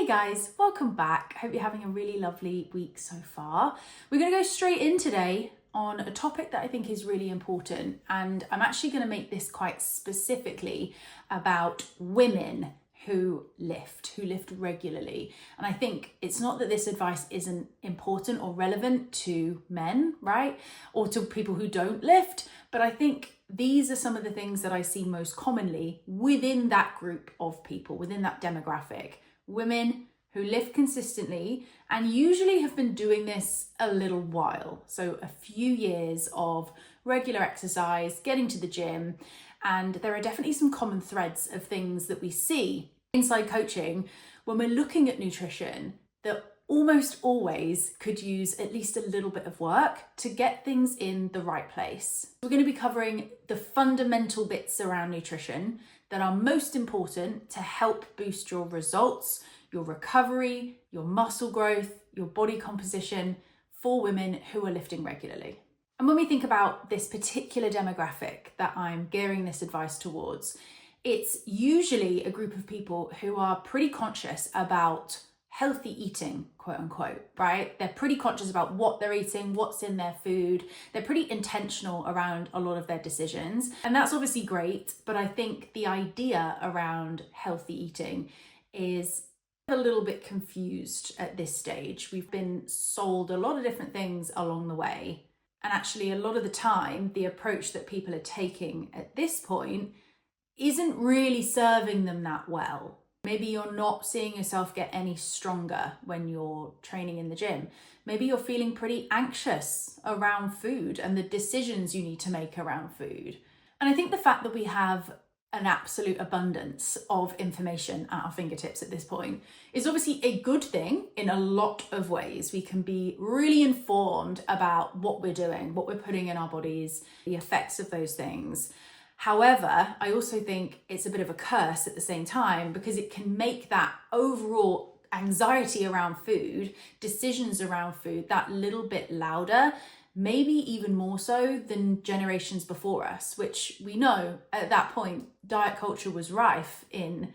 Hey guys, welcome back. Hope you're having a really lovely week so far. We're going to go straight in today on a topic that I think is really important, and I'm actually going to make this quite specifically about women who lift regularly. And I think it's not that this advice isn't important or relevant to men, right? Or to people who don't lift, but I think these are some of the things that I see most commonly within that group of people, within that demographic. Women who lift consistently and usually have been doing this a little while. So a few years of regular exercise, getting to the gym, and there are definitely some common threads of things that we see inside coaching when we're looking at nutrition that almost always could use at least a little bit of work to get things in the right place. We're going to be covering the fundamental bits around nutrition that are most important to help boost your results, your recovery, your muscle growth, your body composition for women who are lifting regularly. And when we think about this particular demographic that I'm gearing this advice towards, it's usually a group of people who are pretty conscious about healthy eating, quote unquote, right? They're pretty conscious about what they're eating, what's in their food. They're pretty intentional around a lot of their decisions. And that's obviously great, but I think the idea around healthy eating is a little bit confused at this stage. We've been sold a lot of different things along the way. And actually a lot of the time, the approach that people are taking at this point isn't really serving them that well. Maybe you're not seeing yourself get any stronger when you're training in the gym. Maybe you're feeling pretty anxious around food and the decisions you need to make around food. And I think the fact that we have an absolute abundance of information at our fingertips at this point is obviously a good thing in a lot of ways. We can be really informed about what we're doing, what we're putting in our bodies, the effects of those things. However, I also think it's a bit of a curse at the same time because it can make that overall anxiety around food, decisions around food, that little bit louder, maybe even more so than generations before us, which we know at that point, diet culture was rife in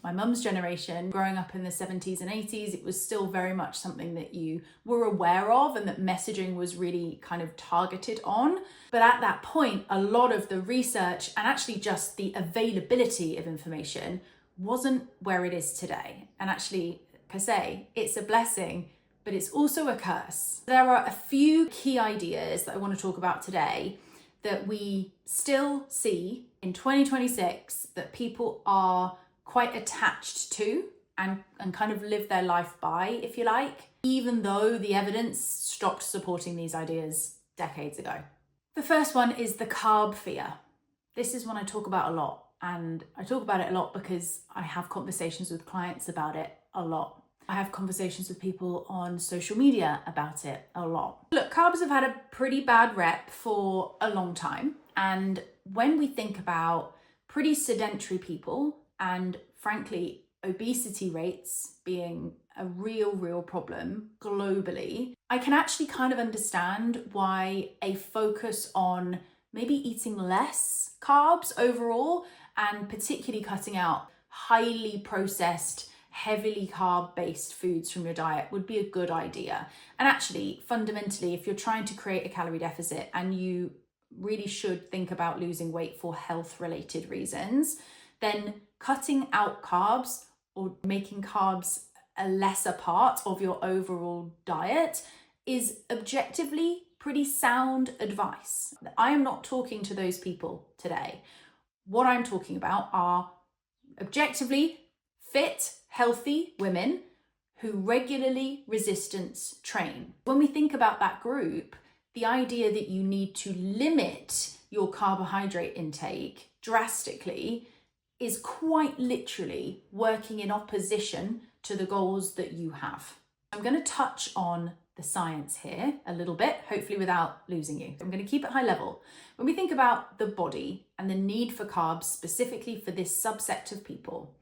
my mum's generation. Growing up in the 70s and 80s, it was still very much something that you were aware of and that messaging was really kind of targeted on. But at that point, a lot of the research and actually just the availability of information wasn't where it is today. And actually, per se, it's a blessing, but it's also a curse. There are a few key ideas that I want to talk about today that we still see in 2026 that people are quite attached to and kind of live their life by, if you like, even though the evidence stopped supporting these ideas decades ago. The first one is the carb fear. This is one I talk about a lot, and I talk about it a lot because I have conversations with clients about it a lot. I have conversations with people on social media about it a lot. Look, carbs have had a pretty bad rep for a long time, and when we think about pretty sedentary people and frankly, obesity rates being a real problem globally, I can actually kind of understand why a focus on maybe eating less carbs overall and particularly cutting out highly processed, heavily carb-based foods from your diet would be a good idea. And actually, fundamentally, if you're trying to create a calorie deficit and you really should think about losing weight for health-related reasons, then cutting out carbs or making carbs a lesser part of your overall diet is objectively pretty sound advice. I am not talking to those people today. What I'm talking about are objectively fit, healthy women who regularly resistance train. When we think about that group, the idea that you need to limit your carbohydrate intake drastically is quite literally working in opposition to the goals that you have. I'm going to touch on the science here a little bit, hopefully without losing you. I'm going to keep it high level. When we think about the body and the need for carbs specifically for this subset of people,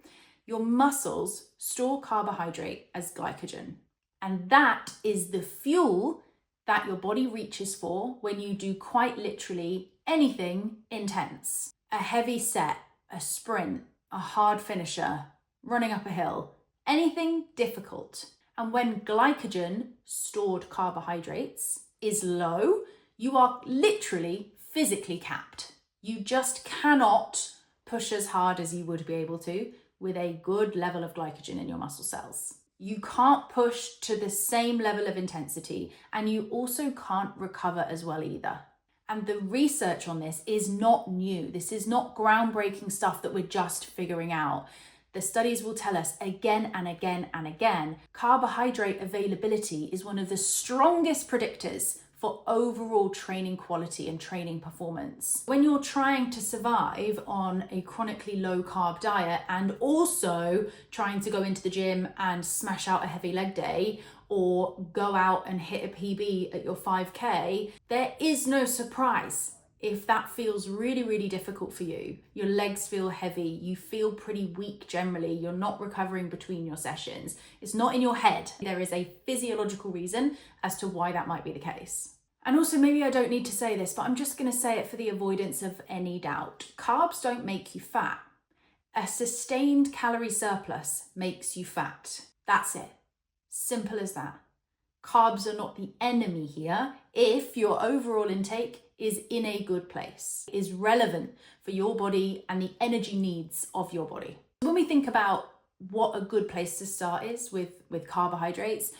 your muscles store carbohydrate as glycogen. And that is the fuel that your body reaches for when you do quite literally anything intense. A heavy set, a sprint, a hard finisher, running up a hill, anything difficult. And when glycogen, stored carbohydrates, is low, you are literally physically capped. You just cannot push as hard as you would be able to with a good level of glycogen in your muscle cells. You can't push to the same level of intensity, and you also can't recover as well either. And the research on this is not new. This is not groundbreaking stuff that we're just figuring out. The studies will tell us again and again and again, carbohydrate availability is one of the strongest predictors for overall training quality and training performance. When you're trying to survive on a chronically low carb diet and also trying to go into the gym and smash out a heavy leg day or go out and hit a PB at your 5K, there is no surprise if that feels really, really difficult for you. Your legs feel heavy, you feel pretty weak generally, you're not recovering between your sessions. It's not in your head. There is a physiological reason as to why that might be the case. And also, maybe I don't need to say this, but I'm just gonna say it for the avoidance of any doubt. Carbs don't make you fat. A sustained calorie surplus makes you fat. That's it. Simple as that. Carbs are not the enemy here if your overall intake is in a good place, is relevant for your body and the energy needs of your body. When we think about what a good place to start is with carbohydrates,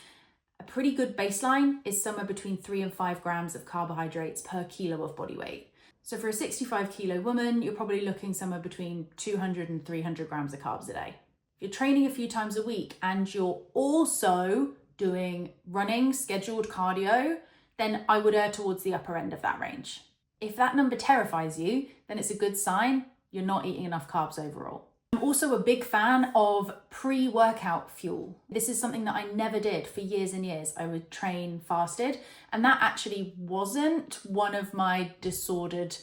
a pretty good baseline is somewhere between 3 and 5 grams of carbohydrates per kilo of body weight. So for a 65 kilo woman, you're probably looking somewhere between 200 and 300 grams of carbs a day. If you're training a few times a week and you're also doing running, scheduled cardio, then I would err towards the upper end of that range. If that number terrifies you, then it's a good sign you're not eating enough carbs overall. I'm also a big fan of pre-workout fuel. This is something that I never did for years and years. I would train fasted, and that actually wasn't one of my disordered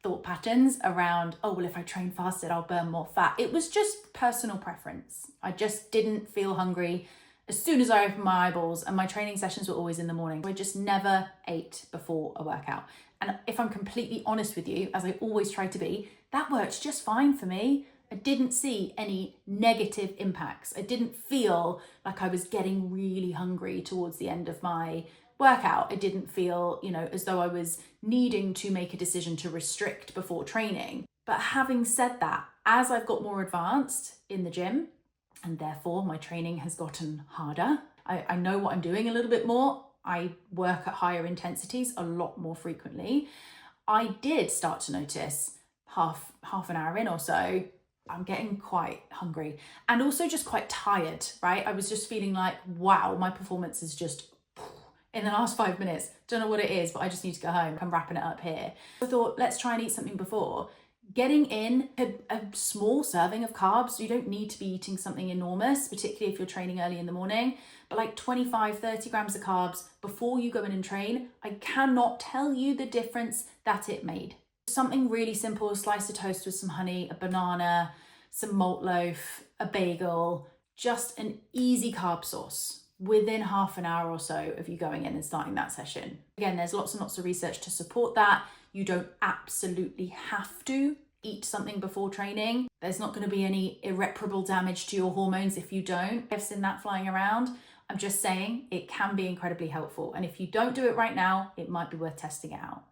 thought patterns around, oh, well, if I train fasted, I'll burn more fat. It was just personal preference. I just didn't feel hungry as soon as I opened my eyeballs, and my training sessions were always in the morning. I just never ate before a workout. And if I'm completely honest with you, as I always try to be, that worked just fine for me. I didn't see any negative impacts. I didn't feel like I was getting really hungry towards the end of my workout. I didn't feel, as though I was needing to make a decision to restrict before training. But having said that, as I've got more advanced in the gym, and therefore my training has gotten harder, I know what I'm doing a little bit more. I work at higher intensities a lot more frequently. I did start to notice half an hour in or so, I'm getting quite hungry and also just quite tired, right? I was just feeling like, wow, my performance is just in the last 5 minutes. Don't know what it is, but I just need to go home. I'm wrapping it up here. I thought, let's try and eat something before. Getting in a small serving of carbs, you don't need to be eating something enormous, particularly if you're training early in the morning, but like 25, 30 grams of carbs before you go in and train, I cannot tell you the difference that it made. Something really simple, a slice of toast with some honey, a banana, some malt loaf, a bagel, just an easy carb source within half an hour or so of you going in and starting that session. Again, there's lots and lots of research to support that. You don't absolutely have to eat something before training. There's not going to be any irreparable damage to your hormones if you don't. I've seen that flying around. I'm just saying it can be incredibly helpful. And if you don't do it right now, it might be worth testing it out.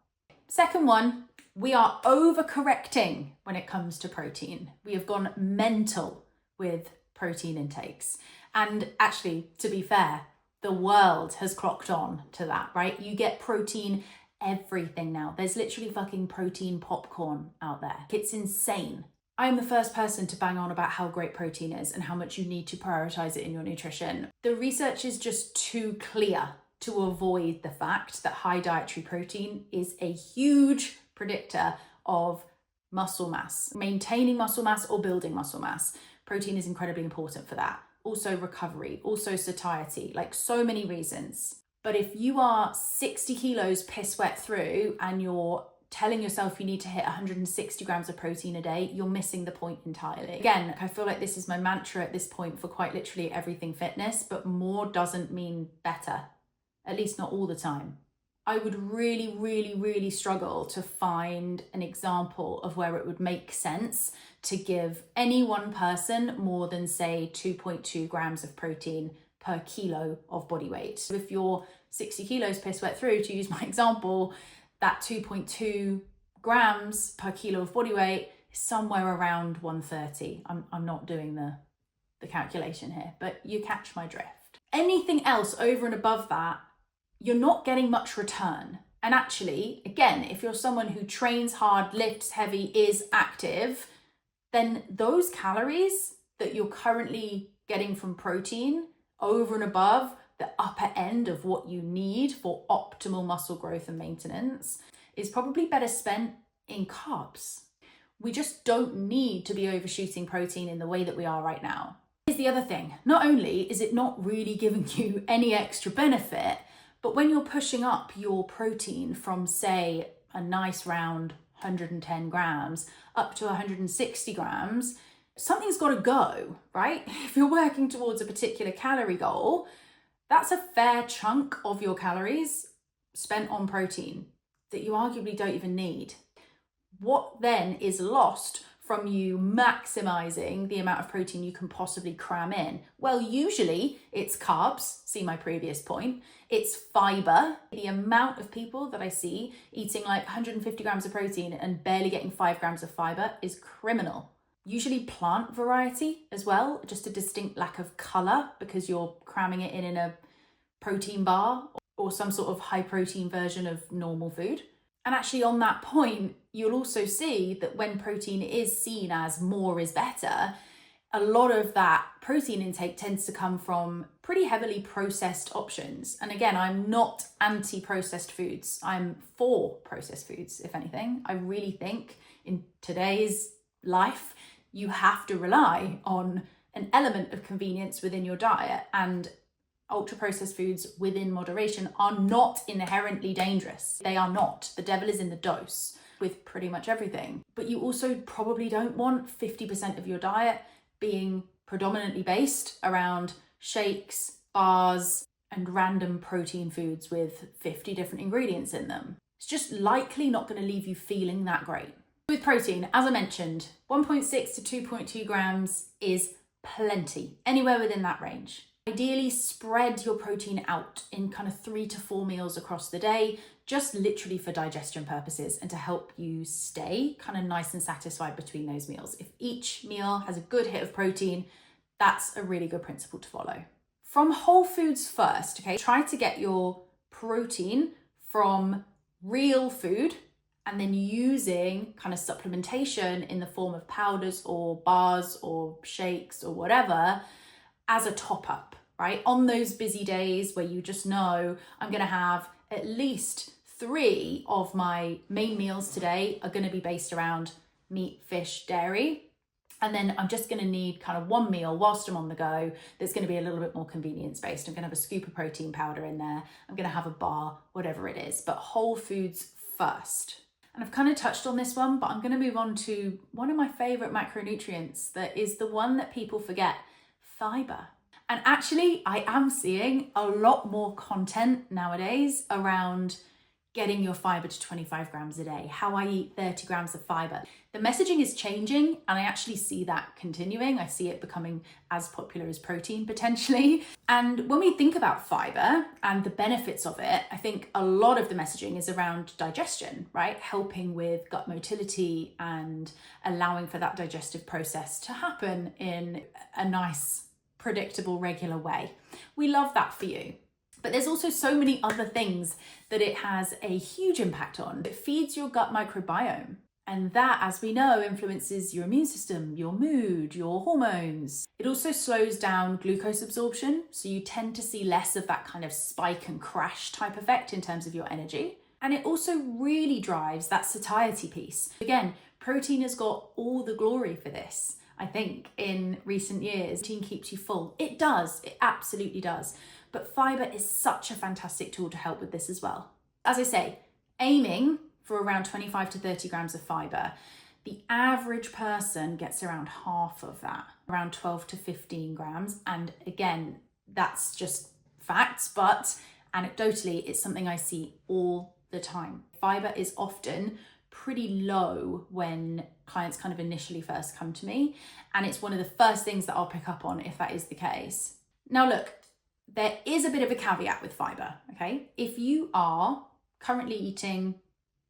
Second one, we are overcorrecting when it comes to protein. We have gone mental with protein intakes. And actually, to be fair, the world has clocked on to that, right? You get protein everything now. There's literally fucking protein popcorn out there. It's insane. I am the first person to bang on about how great protein is and how much you need to prioritize it in your nutrition. The research is just too clear to avoid the fact that high dietary protein is a huge predictor of muscle mass, maintaining muscle mass or building muscle mass. Protein is incredibly important for that. Also recovery, also satiety, like so many reasons. But if you are 60 kilos piss wet through and you're telling yourself you need to hit 160 grams of protein a day, you're missing the point entirely. Again, I feel like this is my mantra at this point for quite literally everything fitness, but more doesn't mean better, at least not all the time. I would really, really, really struggle to find an example of where it would make sense to give any one person more than, say, 2.2 grams of protein per kilo of body weight. So if you're 60 kilos piss wet through, to use my example, that 2.2 grams per kilo of body weight is somewhere around 130. I'm not doing the calculation here, but you catch my drift. Anything else over and above that, you're not getting much return. And actually, again, if you're someone who trains hard, lifts heavy, is active, then those calories that you're currently getting from protein over and above the upper end of what you need for optimal muscle growth and maintenance is probably better spent in carbs. We just don't need to be overshooting protein in the way that we are right now. Here's the other thing. Not only is it not really giving you any extra benefit, but when you're pushing up your protein from, say, a nice round 110 grams up to 160 grams, something's got to go, right? If you're working towards a particular calorie goal, that's a fair chunk of your calories spent on protein that you arguably don't even need. What then is lost from you maximizing the amount of protein you can possibly cram in? Well, usually it's carbs, see my previous point. It's fiber. The amount of people that I see eating like 150 grams of protein and barely getting 5 grams of fiber is criminal. Usually plant variety as well, just a distinct lack of color because you're cramming it in a protein bar or some sort of high protein version of normal food. And actually on that point, you'll also see that when protein is seen as more is better, a lot of that protein intake tends to come from pretty heavily processed options. And again, I'm not anti-processed foods. I'm for processed foods, if anything. I really think in today's life, you have to rely on an element of convenience within your diet, and ultra-processed foods within moderation are not inherently dangerous. They are not. The devil is in the dose with pretty much everything. But you also probably don't want 50% of your diet being predominantly based around shakes, bars, and random protein foods with 50 different ingredients in them. It's just likely not going to leave you feeling that great. With protein, as I mentioned, 1.6 to 2.2 grams is plenty, anywhere within that range. Ideally, spread your protein out in kind of 3 to 4 meals across the day, just literally for digestion purposes and to help you stay kind of nice and satisfied between those meals. If each meal has a good hit of protein, that's a really good principle to follow. From whole foods first, okay, try to get your protein from real food and then using kind of supplementation in the form of powders or bars or shakes or whatever as a top up, right? On those busy days where you just know I'm going to have at least 3 of my main meals today are going to be based around meat, fish, dairy. And then I'm just going to need kind of 1 meal whilst I'm on the go that's going to be a little bit more convenience based. I'm going to have a scoop of protein powder in there. I'm going to have a bar, whatever it is, but whole foods first. And I've kind of touched on this one, but I'm going to move on to one of my favorite macronutrients that is the one that people forget: fiber. And actually, I am seeing a lot more content nowadays around getting your fiber to 25 grams a day, how I eat 30 grams of fiber. The messaging is changing, and I actually see that continuing. I see it becoming as popular as protein potentially. And when we think about fiber and the benefits of it, I think a lot of the messaging is around digestion, right? Helping with gut motility and allowing for that digestive process to happen in a nice, predictable, regular way. We love that for you. But there's also so many other things that it has a huge impact on. It feeds your gut microbiome. And that, as we know, influences your immune system, your mood, your hormones. It also slows down glucose absorption. So you tend to see less of that kind of spike and crash type effect in terms of your energy. And it also really drives that satiety piece. Again, protein has got all the glory for this. I think in recent years, protein keeps you full. It does, it absolutely does. But fiber is such a fantastic tool to help with this as well. As I say, aiming for around 25 to 30 grams of fiber. The average person gets around half of that, around 12 to 15 grams. And again, that's just facts, but Anecdotally, it's something I see all the time. Fiber is often pretty low when clients kind of initially first come to me, and it's one of the first things that I'll pick up on if that is the case. Now look, there is a bit of a caveat with fiber, okay? If you are currently eating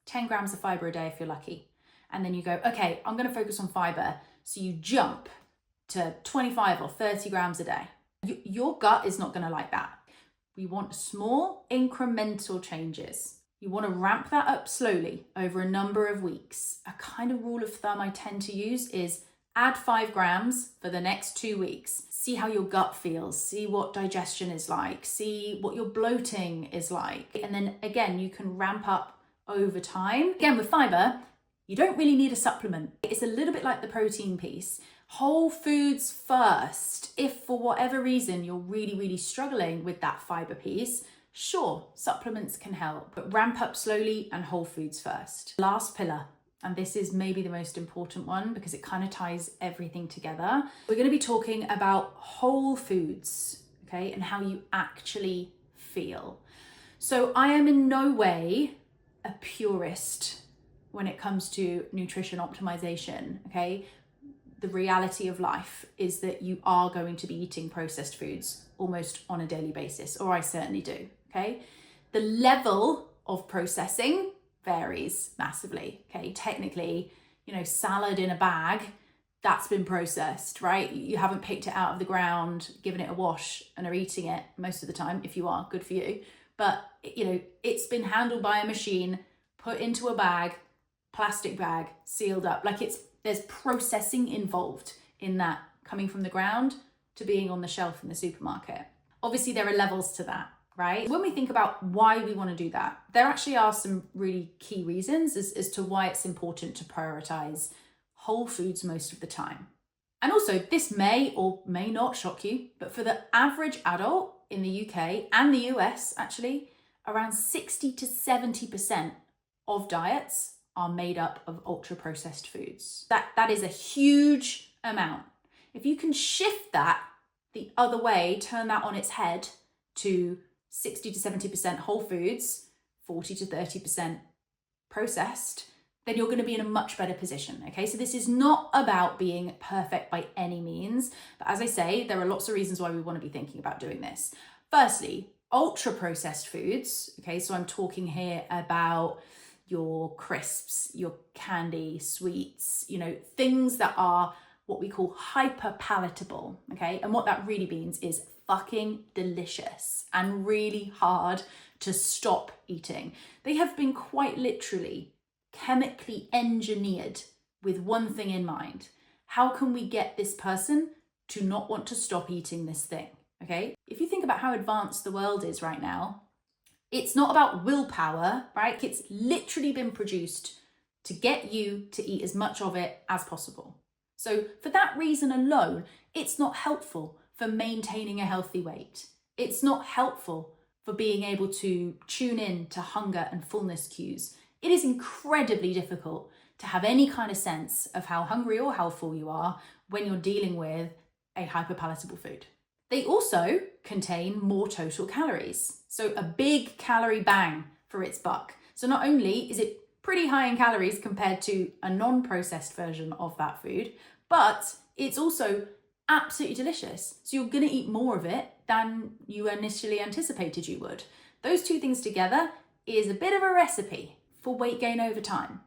10 grams of fiber a day if you're lucky, and then you go, okay, I'm going to focus on fiber, so you jump to 25 or 30 grams a day, your gut is not going to like that. We want small incremental changes. You want to ramp that up slowly over a number of weeks. A kind of rule of thumb I tend to use is add 5 grams for the next 2 weeks. See how your gut feels, see what digestion is like, see what your bloating is like. And then again, you can ramp up over time. Again, with fiber, you don't really need a supplement. It's a little bit like the protein piece. Whole foods first. If for whatever reason you're really, really struggling with that fiber piece, sure, supplements can help, but ramp up slowly and whole foods first. Last pillar, and this is maybe the most important one because it kind of ties everything together. We're going to be talking about whole foods, okay, and how you actually feel. So I am in no way a purist when it comes to nutrition optimization, okay? The reality of life is that you are going to be eating processed foods almost on a daily basis, or I certainly do, okay? The level of processing varies massively, okay? Technically, salad in a bag, that's been processed, right? You haven't picked it out of the ground, given it a wash and are eating it most of the time. If you are, good for you. But, it's been handled by a machine, put into a bag, plastic bag, sealed up. There's processing involved in that, coming from the ground to being on the shelf in the supermarket. Obviously, there are levels to that, right? When we think about why we want to do that, there actually are some really key reasons as to why it's important to prioritize whole foods most of the time. And also, this may or may not shock you, but for the average adult in the UK and the US, actually, around 60 to 70% of diets are made up of ultra-processed foods. That is a huge amount. If you can shift that the other way, turn that on its head to 60 to 70% whole foods, 40 to 30% processed, then you're going to be in a much better position, okay? So this is not about being perfect by any means, but as I say, there are lots of reasons why we want to be thinking about doing this. Firstly, ultra-processed foods, okay? So I'm talking here about your crisps, your candy, sweets, things that are what we call hyper palatable, okay? And what that really means is fucking delicious and really hard to stop eating. They have been quite literally chemically engineered with one thing in mind. How can we get this person to not want to stop eating this thing, okay? If you think about how advanced the world is right now, it's not about willpower, right? It's literally been produced to get you to eat as much of it as possible. So for that reason alone, it's not helpful for maintaining a healthy weight. It's not helpful for being able to tune in to hunger and fullness cues. It is incredibly difficult to have any kind of sense of how hungry or how full you are when you're dealing with a hyperpalatable food. They also contain more total calories. So a big calorie bang for its buck. So not only is it pretty high in calories compared to a non-processed version of that food, but it's also absolutely delicious. So you're going to eat more of it than you initially anticipated you would. Those two things together is a bit of a recipe for weight gain over time.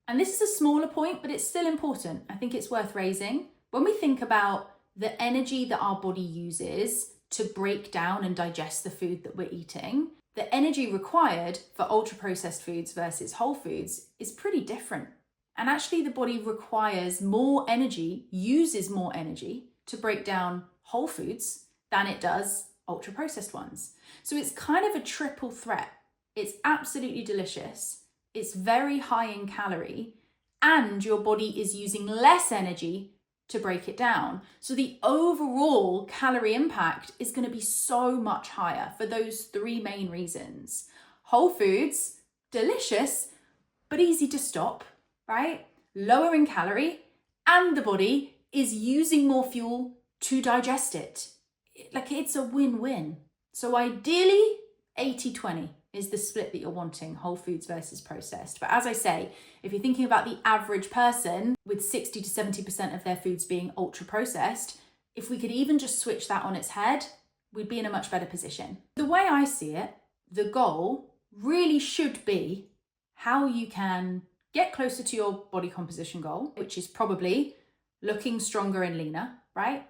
And this is a smaller point, but it's still important. I think it's worth raising. When we think about the energy that our body uses to break down and digest the food that we're eating, the energy required for ultra-processed foods versus whole foods is pretty different. And actually the body requires more energy, uses more energy to break down whole foods than it does ultra-processed ones. So it's kind of a triple threat. It's absolutely delicious, it's very high in calorie, and your body is using less energy to break it down. So the overall calorie impact is going to be so much higher for those three main reasons. Whole foods, delicious, but easy to stop, right? Lower in calorie, and the body is using more fuel to digest it. Like, it's a win-win. So ideally, 80-20 is the split that you're wanting, whole foods versus processed. But as I say, if you're thinking about the average person with 60 to 70% of their foods being ultra processed, if we could even just switch that on its head, we'd be in a much better position. The way I see it, the goal really should be how you can get closer to your body composition goal, which is probably looking stronger and leaner, right?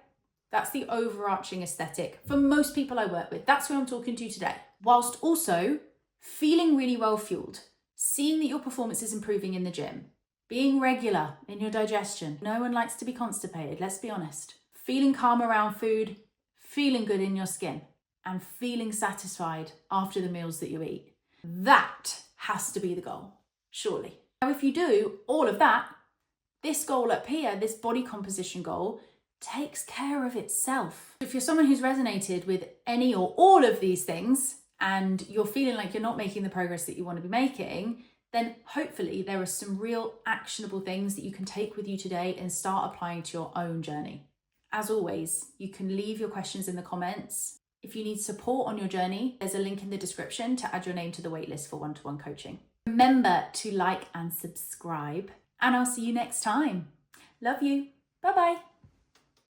That's the overarching aesthetic for most people I work with. That's who I'm talking to today. Whilst also feeling really well fueled, seeing that your performance is improving in the gym, being regular in your digestion. No one likes to be constipated, let's be honest. Feeling calm around food, feeling good in your skin, and feeling satisfied after the meals that you eat. That has to be the goal, surely. Now, if you do all of that, this goal up here, this body composition goal, takes care of itself. If you're someone who's resonated with any or all of these things and you're feeling like you're not making the progress that you want to be making, then hopefully there are some real actionable things that you can take with you today and start applying to your own journey. As always, you can leave your questions in the comments. If you need support on your journey, there's a link in the description to add your name to the waitlist for one-to-one coaching. Remember to like and subscribe, and I'll see you next time. Love you. Bye-bye.